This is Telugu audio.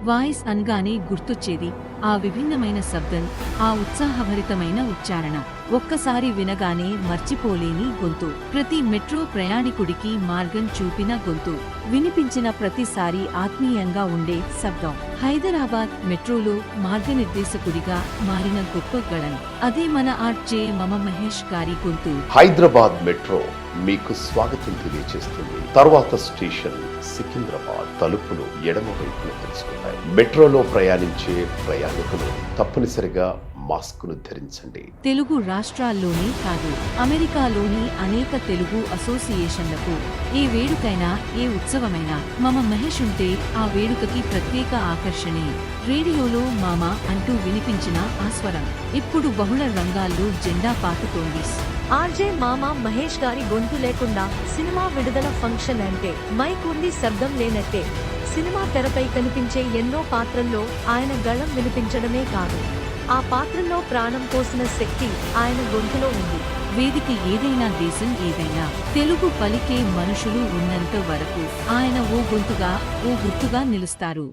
వాయిస్ అనగానే గుర్తొచ్చేది ఆ విభిన్నమైన శబ్దం, ఆ ఉత్సాహభరితమైన ఉచ్చారణ. ఒక్కసారి వినగానే మర్చిపోలేని గొంతు. ప్రతి మెట్రో ప్రయాణికుడికి మార్గం చూపిన గొంతు. వినిపించిన ప్రతిసారి ఆత్మీయంగా ఉండే శబ్దం. హైదరాబాద్ మెట్రోలో మార్గనిర్దేశకుడిగా మారిన గొప్ప గళం. అదే మన ఆర్జే మమ మహేష్ గారి గొంతు. హైదరాబాద్ మెట్రో మీకు స్వాగతం తెలియజేస్తుంది. తర్వాత స్టేషన్ సికింద్రాబాద్. తలుపులు ఎడమ వైపున తెరుచుకుంటాయి. మెట్రోలో ప్రయాణించే ప్రయాణికులు తప్పనిసరిగా మాస్కును ధరించండి. తెలుగు రాష్ట్రాల్లోనే కాదు, అమెరికాలోని అనేక తెలుగు అసోసియేషన్లకు ఏ వేడుకైనా, ఏ ఉత్సవమైనా మమ మహేష్ ఉంటే ఆ వేడుకకి ప్రత్యేక ఆకర్షణే. రేడియోలో మామ అంటూ వినిపించిన ఆ స్వరం ఇప్పుడు బహుళ రంగాల్లో జెండా పాతుతోంది. ఆర్జే మామ మహేష్ గారి గొంతు లేకుండా సినిమా విడుదల ఫంక్షన్ అంటే మైక్ ఉండి శబ్దం లేనట్టే. సినిమా తెరపై కనిపించే ఎన్నో పాత్రల్లో ఆయన గళం వినిపించడమే కాదు, ఆ పాత్రల్లో ప్రాణం పోసిన శక్తి ఆయన గొంతులో ఉంది. వేదిక ఏదైనా, దేశం ఏదైనా, తెలుగు పలికే మనుషులు ఉన్నంత వరకు ఆయన ఓ గొంతుగా, ఓ గుర్తుగా నిలుస్తారు.